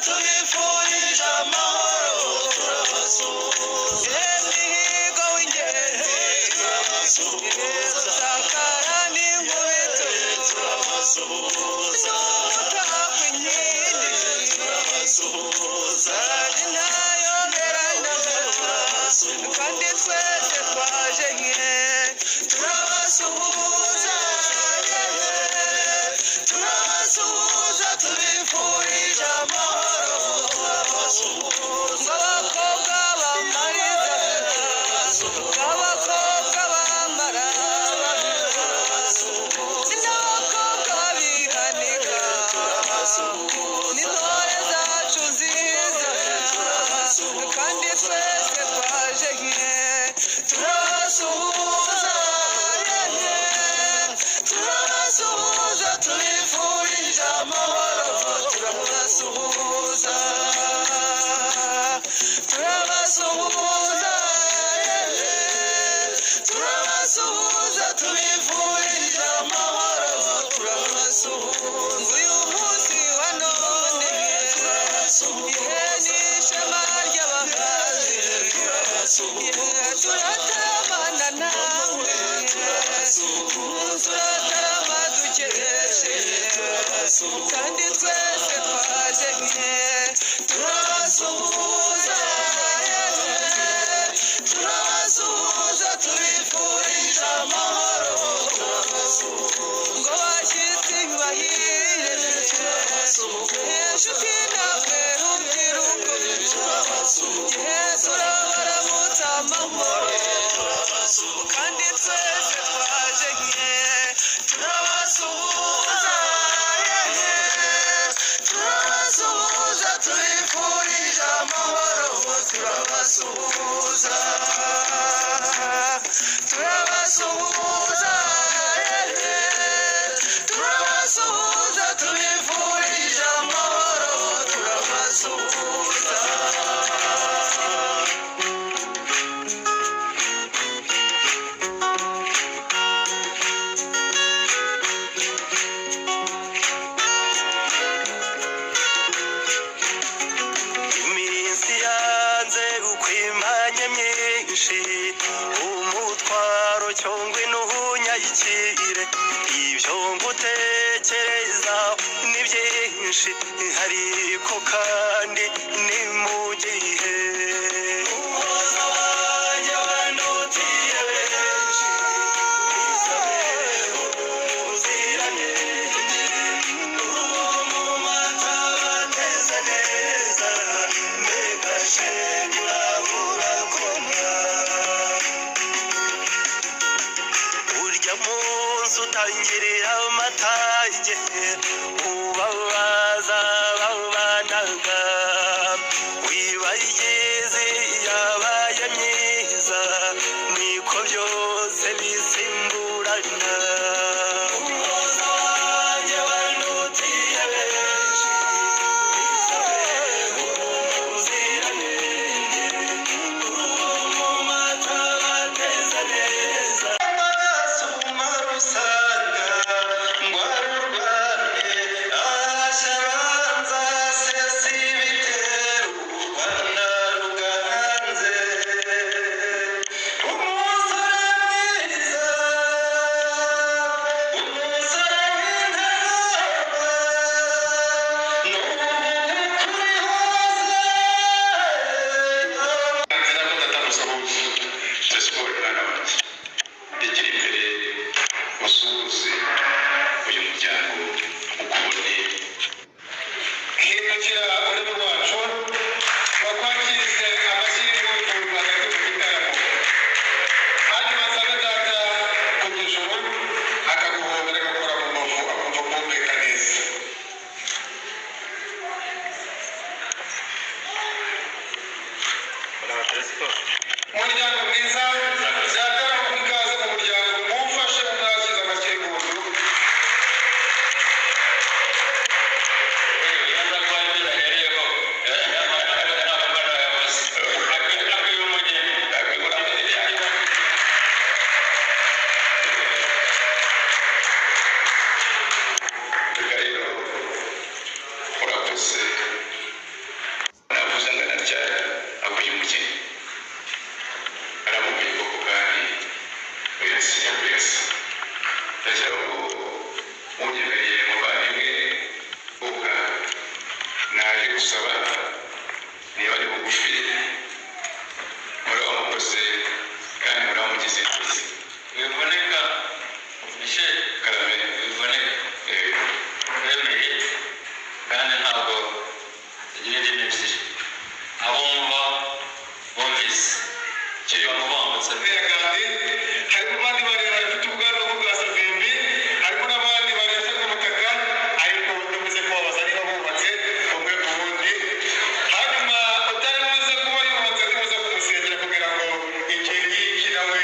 tubifurije amahoro turabasuhuza imihigo w'ingenzi turabasuhuza sakara n'inkubito turabasuhuza n'umutako inkindi turabasuhuza ntayoberana kandi twese twaje nke turabasuhuza turabasuhuza tubifurije amahoro turabasuhuza abakobwa bamariza abakobwa bambara n'abakobwa bihanika n'intore zacu nziza kandi twese twaje nke turabasuhuza turabasuhuza tubifurije amahoro turabasuhuza turabasuhuza turabasuhuza tubifurije amahoro turabasuhuza uyu munsi wa none ihe ni ishema ry'abakazi turatamana nawe turatarama dukeshe kandi twese twaje nke turabasuhuza turabasuhuza tubifurije amahoro ngo bashyitsi bahire inshuti namwe rubyiruko turabaramutsa amahoro kandi twese twaje nke turabasuhuza turabasuhuza tubifurije amahoro turabasuhuza turabasuhuza turabasuhuza tubifurije amahoro turabasuhuza iminsi yanze ukwimanya myinshi umutwaro cyongwe n'uhunyayikire ibyo ngutekereza ni byinshi ariko kandi ni mu gihe umuhoza wanjye wandutiye benshi isabeho ubuziranenge urugo mu mata bateze neza mbega shenge uraburakoma urya munsi utangirira amatage ubabaza babanaga wibayigize yabaye myiza niko byose bisimburana umuhoza wanjye wandutiye benshi isabeho ubuziranenge urugo mu mata bateze neza amasuma rusanga ngo arurwane ahashya abanza sesa ibitero u Rwanda ruganze umusore mwiza umusore w'intarama n'ubu kuri hose nzira ko ndatamusuhuje siporo mwana wanjye igira imbere usuhuze uyu muryango ukubone hindukira urebe rwacu bakwakirize amashyiri y'ubukungu hagati mu gitaramo kandi basabe data ku ijoro akaguhobera agakora mu mbavu akumva kumvika neza umuryango mwiza byagaramo ikaze mu muryango mumfashe mwashyize amashyiri mu nzu urakoze abumva bumvise kiba mubambutse harimo abandi bari bafite ubwanwa bwa savimbi, harimo n'abandi baretse ku butaka, ariko bivuze ko bazaniho bubatse umwe ku wundi. Hanyuma utari buze kuba yubatse ntibuze kumusengera kugira ngo iki ngiki nawe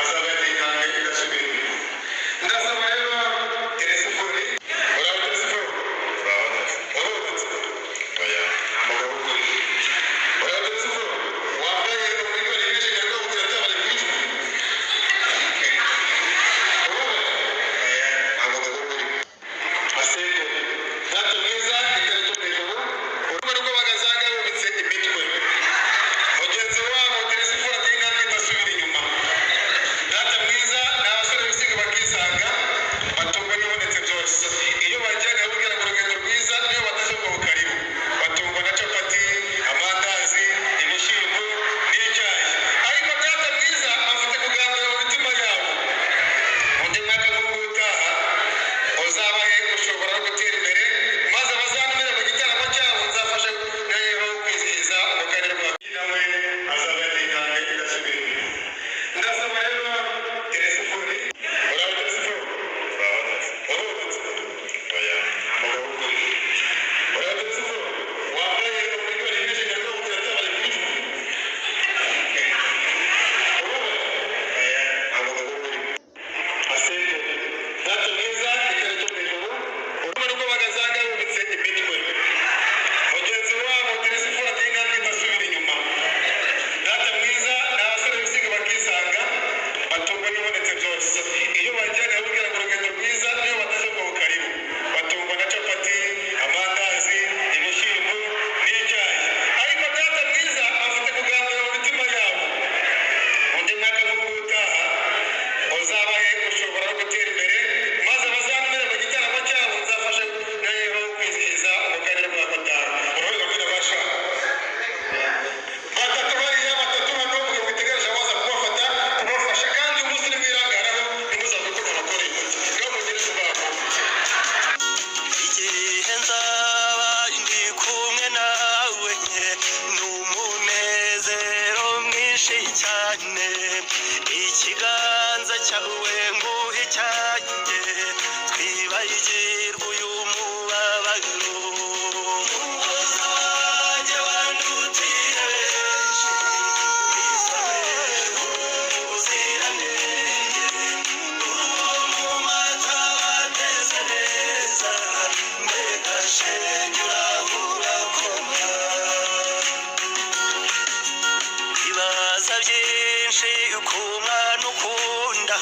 azabe yatitanga idasubira inyuma. Ndasaba rero Teresifori, uraba Teresifori? Urabonetse? Oya, amagabo ukuri. Uraba Teresifori? Wambaye umwigore nyinshi ntabwo ugira byabari byinshi. cyane ikiganza cyawe nguhe cyanjye twibagirwe uyu mubabaro umuhoza wanjye wandutiye benshi wisabe ubuziranenge uwo mu mata bateze neza mbega shenge urahura koma ibibaza byinshi ku mwana ukunda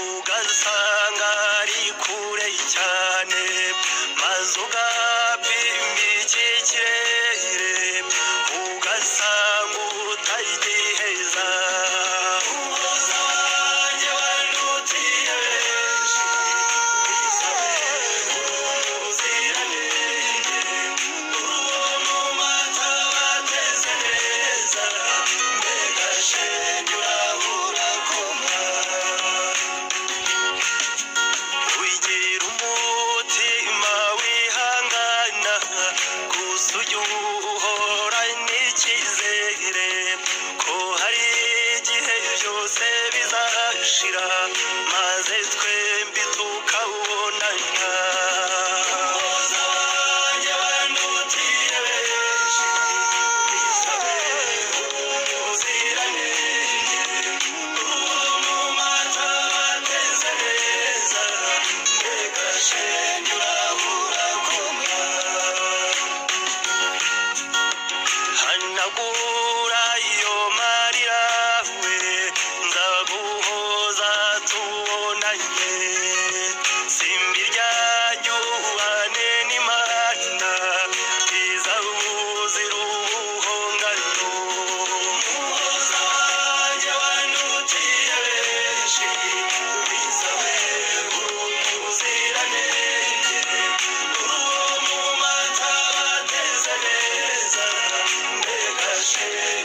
ugasanga ari kure cyane maze ugapima iki kirere ugasanga utagiheza umuhoza wanjye wandutiye benshi wisabe ubuziranenge uwo mu mata bateze neza mbega shenge urahura koma wigira umutima wihangana gusa ujye uhora n'icyizere ko hari igihe byose bizashira maze twembi tukabonana umuhoza wanjye wandutiye benshi wisabe ubuziranenge uwo mu mata bateze neza mbega shenge urahura koma hanagura iyo marira we nzaguhoza tubonanye simbi ryanjye ubane n'imana izabuzira ubuhongano umuhoza wanjye wandutiye benshi wisabe ubuziranenge uwo mu mata bateze neza mbega shenge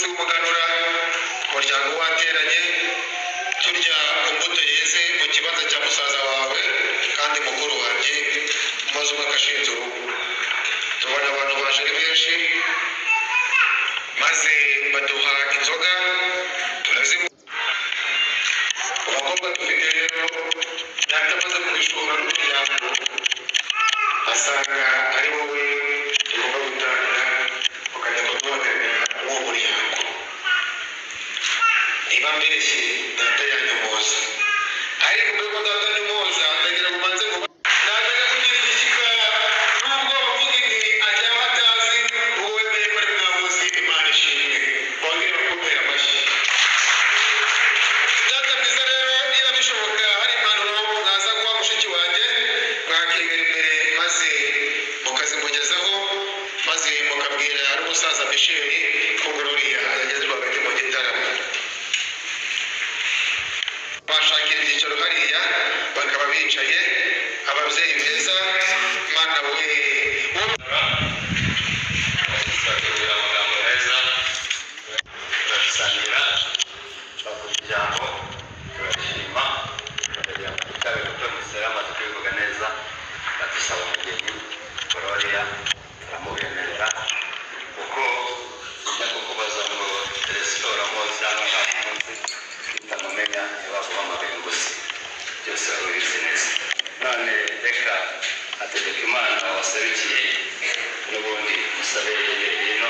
umunsi w'umuganura umuryango wateranye turya imbuto yeze mu kibanza cya musaza wawe kandi mukuru wanjye umaze umwaka ashinze urugo. Tubona abantu baje ari benshi maze baduha inzoga turazimu. Abakobwa dufite rero yatamaze kubishora n'umuryango asanga ari wowe tugomba gutanga ukajya kuduhagararira uwo muryango. Niba mbeshye data yanyomoza ariko mbere ko data anyomoza ndagira ngo ubanze ngo najyaga kugira igishyika nubwo bavuga ibi ajya batazi uwo wemeye ko ari mwabuzi Imana ishimwe bongere bakumvira amashyi. Data mwiza rero niba bishoboka hari impanuro mwaza guha mushiki wanjye mwakegera imbere maze mukazimugezaho maze mukabwira ari umusaza Michel ko Gloria yagezwe hagati mu gitaramo. Bashakira ibyicaro hariya bakaba bicaye ababyeyi beza mana we turategura amagambo meza turasangira twavuga ijambo turashima tukagira ngo tutabe guto musera amaze kubivuga neza badusaba umugeni Gloria turamubemerera kuko ujya kukubaza ngo resitora mose cyangwa nta munsi utamumenya ntibaguhamagaye ngo si byose wari ubizi neza. None reka hategeka Imana waserukiye n'ubundi musabe hino